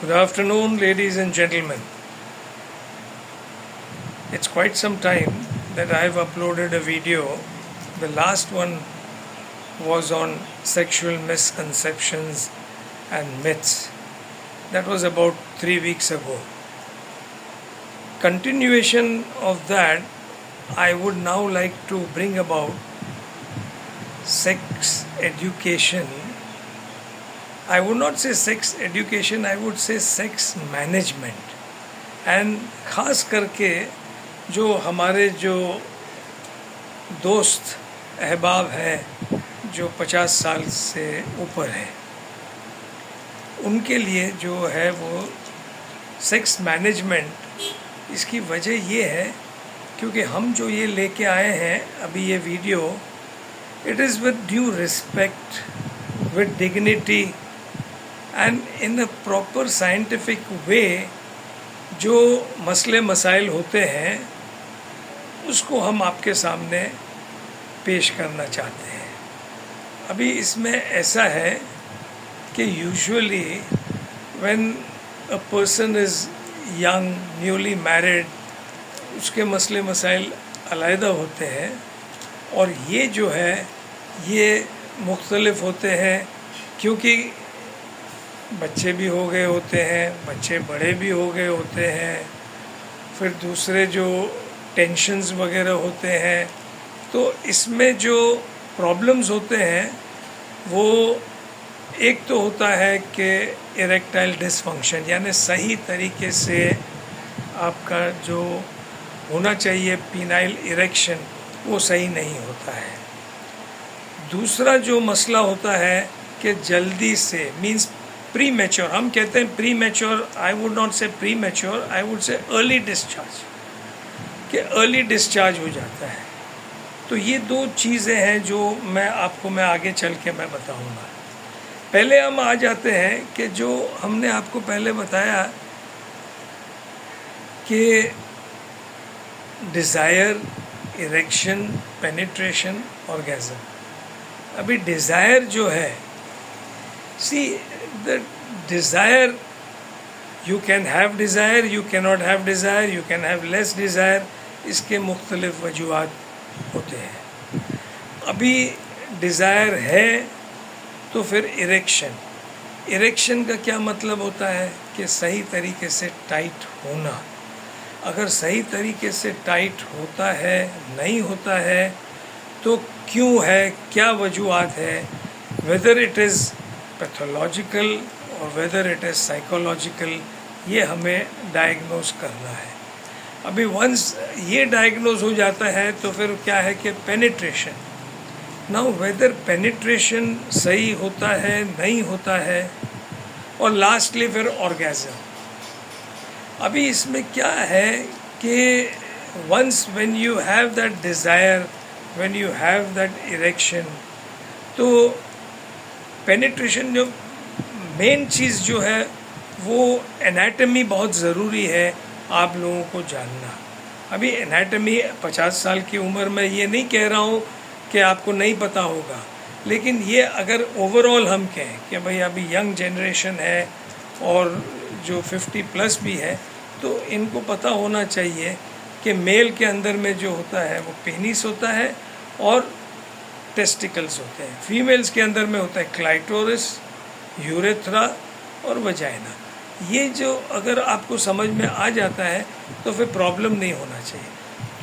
Good afternoon, ladies and gentlemen. It's quite some time that I have uploaded a video. The last one was on sexual misconceptions and myths. That was about 3 weeks ago. Continuation of that, I would now like to bring about sex education. I would not say sex education, I would say sex management. And ख़ास करके जो हमारे जो दोस्त अहबाब हैं जो 50 साल से ऊपर हैं, उनके लिए जो है वो सेक्स मैनेजमेंट, इसकी वजह ये है क्योंकि हम जो ये लेके आए हैं अभी ये video, it is with due respect, with dignity and in a proper scientific way. जो मसले मसाइल होते हैं उसको हम आपके सामने पेश करना चाहते हैं. अभी इसमें ऐसा है कि usually when a person is young, newly married, उसके मसले मसाइल अलहदा होते हैं और ये जो है ये मुख्तलिफ होते हैं क्योंकि बच्चे भी हो गए होते हैं, बच्चे बड़े भी हो गए होते हैं, फिर दूसरे जो टेंशन्स वगैरह होते हैं. तो इसमें जो प्रॉब्लम्स होते हैं वो एक तो होता है कि इरेक्टाइल डिसफंक्शन, यानी सही तरीके से आपका जो होना चाहिए पीनाइल इरेक्शन वो सही नहीं होता है. दूसरा जो मसला होता है कि जल्दी से मीन्स प्री मैच्योर, हम कहते हैं premature, I would not say premature, I would say early discharge, कि अर्ली डिस्चार्ज हो जाता है. तो ये दो चीज़ें हैं जो मैं आगे चल के मैं बताऊंगा. पहले हम आ जाते हैं कि जो हमने आपको पहले बताया कि डिज़ायर, इरेक्शन, पेनिट्रेशन, ऑर्गेज़म. अभी डिज़ायर जो है, सी the desire, you can have desire, you cannot have desire, you can have less desire. इसके मुख्तलिफ वजूहात होते हैं. अभी डिज़ायर है तो फिर इरेक्शन का क्या मतलब होता है कि सही तरीके से टाइट होना. अगर सही तरीके से टाइट होता है, नहीं होता है, तो क्यों है, क्या वजूहात है, वेदर इट इज़ पैथोलॉजिकल और वेदर इट इज़ साइकोलॉजिकल, ये हमें डायग्नोज करना है. अभी वंस ये डायग्नोज हो जाता है तो फिर क्या है कि पेनिट्रेशन. नाउ वेदर पेनिट्रेशन सही होता है, नहीं होता है, और लास्टली फिर ऑर्गेज़म. अभी इसमें क्या है कि once when you have that desire, when you have that erection, तो पेनिट्रेशन जो मेन चीज़ जो है वो एनाटमी बहुत ज़रूरी है आप लोगों को जानना. अभी एनाटमी 50 साल की उम्र में ये नहीं कह रहा हूँ कि आपको नहीं पता होगा, लेकिन ये अगर ओवरऑल हम कहें कि भाई अभी यंग जनरेशन है और जो 50 प्लस भी है, तो इनको पता होना चाहिए कि मेल के अंदर में जो होता है वो पेनिस होता है और टेस्टिकल्स होते हैं. फीमेल्स के अंदर में होता है क्लाइटोरिस, यूरेथ्रा और वजाइना. ये जो अगर आपको समझ में आ जाता है तो फिर प्रॉब्लम नहीं होना चाहिए.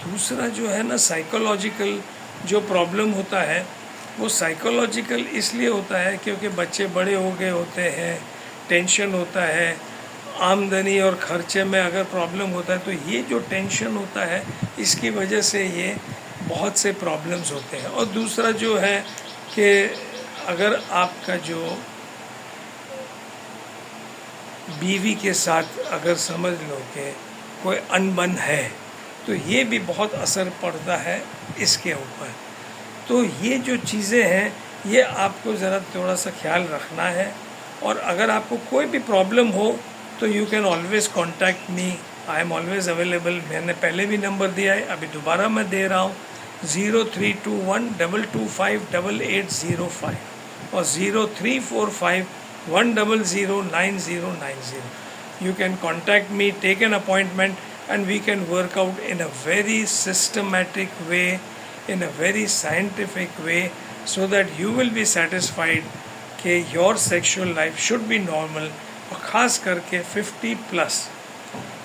दूसरा जो है ना, साइकोलॉजिकल जो प्रॉब्लम होता है वो साइकोलॉजिकल इसलिए होता है क्योंकि बच्चे बड़े हो गए होते हैं, टेंशन होता है, आमदनी और खर्चे में अगर प्रॉब्लम होता है, तो ये जो टेंशन होता है इसकी वजह से ये बहुत से प्रॉब्लम्स होते हैं. और दूसरा जो है कि अगर आपका जो बीवी के साथ अगर समझ लो कि कोई अनबन है, तो ये भी बहुत असर पड़ता है इसके ऊपर. तो ये जो चीज़ें हैं ये आपको ज़रा थोड़ा सा ख्याल रखना है. और अगर आपको कोई भी प्रॉब्लम हो तो you can always contact me, I am always available. मैंने पहले भी नंबर दिया है, अभी दोबारा मैं दे रहा हूँ, 0321225805 और 034510099090. you can contact me, take an appointment, and we can work out in a very systematic way, in a very scientific way, so that you will be satisfied कि your sexual life should be normal, और ख़ास करके 50 plus.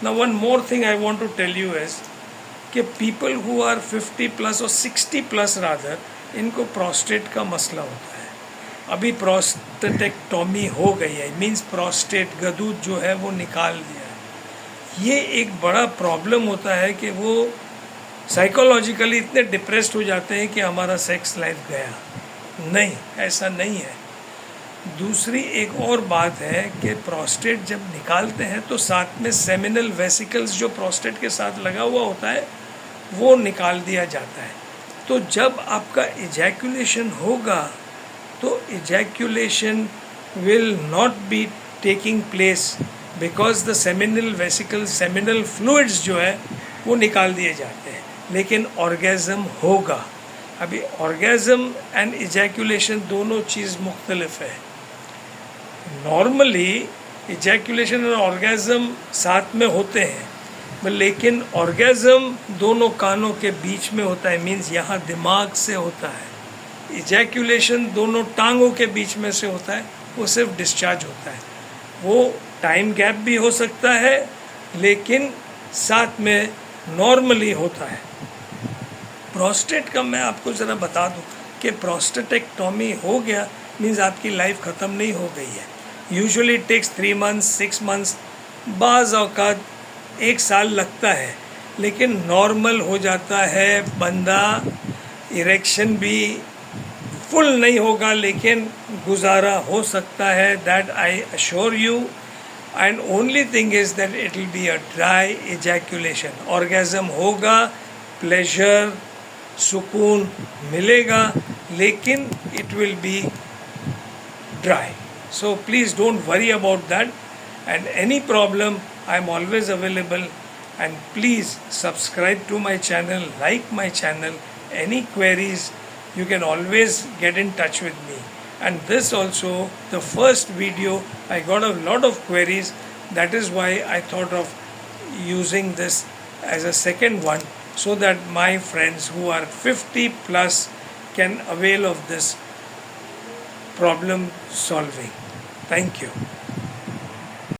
Now one more thing I want to tell you is कि people who are 50 plus or 60 plus rather, इनको prostate का मसला होता है. अभी प्रोस्टेटेक्टोमी हो गई है, मीन्स प्रोस्टेट गदूद जो है वो निकाल दिया है. ये एक बड़ा प्रॉब्लम होता है कि वो साइकोलॉजिकली इतने डिप्रेस्ड हो जाते हैं कि हमारा सेक्स लाइफ गया. नहीं, ऐसा नहीं है. दूसरी एक और बात है कि प्रोस्टेट जब निकालते हैं तो साथ में सेमिनल वेसिकल्स जो प्रोस्टेट के साथ लगा हुआ होता है वो निकाल दिया जाता है. तो जब आपका इजैकुलेशन होगा तो ejaculation will not be taking place because the seminal vesicles, seminal fluids जो है वो निकाल दिए जाते हैं, लेकिन ऑर्गेज़म होगा. अभी ऑर्गेज़म एंड इजैकुलेशन दोनों चीज़ मुख्तलिफ है. नॉर्मली इजैकुलेशन और ऑर्गेज़म साथ में होते हैं, लेकिन ऑर्गेज़म दोनों कानों के बीच में होता है, मीन्स यहाँ दिमाग से होता है. इजैकुलेशन दोनों टांगों के बीच में से होता है, वो सिर्फ डिस्चार्ज होता है. वो टाइम गैप भी हो सकता है लेकिन साथ में नॉर्मली होता है. प्रोस्टेट का मैं आपको ज़रा बता दूं कि प्रोस्टेटेक्टोमी हो गया मीन्स आपकी लाइफ ख़त्म नहीं हो गई है. Usually it takes 3 months 6 months, बाज़ औक़ात 1 साल लगता है, लेकिन नॉर्मल हो जाता है बंदा. इरेक्शन भी फुल नहीं होगा लेकिन गुजारा हो सकता है, that I assure you. And only thing is that it will be a dry ejaculation. Orgasm होगा, प्लेजर, सुकून मिलेगा, लेकिन it will be dry. So please don't worry about that, and any problem I am always available. And please subscribe to my channel, like my channel. Any queries you can always get in touch with me. And this also, the first video, I got a lot of queries. That is why I thought of using this as a second one, so that my friends who are 50 plus can avail of this problem solving. Thank you.